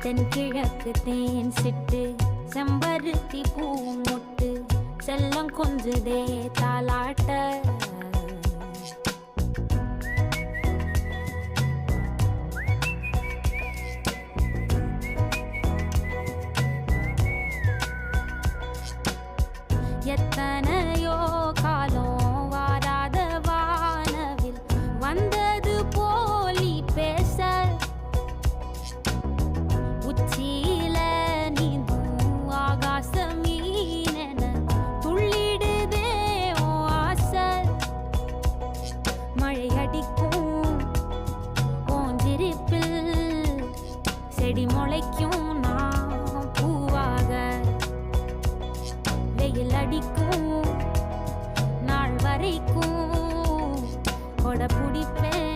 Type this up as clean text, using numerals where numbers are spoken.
தென்கிழக்கு தேன் சிட்டு செம்பருத்தி பூ முட்டு செல்லம் கொஞ்சுதே தாலாட்ட எத்தனையோ காலம் வாராத வானவில் வந்தது போலி பேச உச்சியில நீந்தும் ஆகாச மீனென துள்ளிடுதே ஓ ஆசை மழை அடிக்கும் ஓஞ்சிருப்பில் செடி முளைக்கும் நான் பூவாக வெயில் அடிக்கும் நாள் வரைக்கும் கொடை பிடிப்பேன்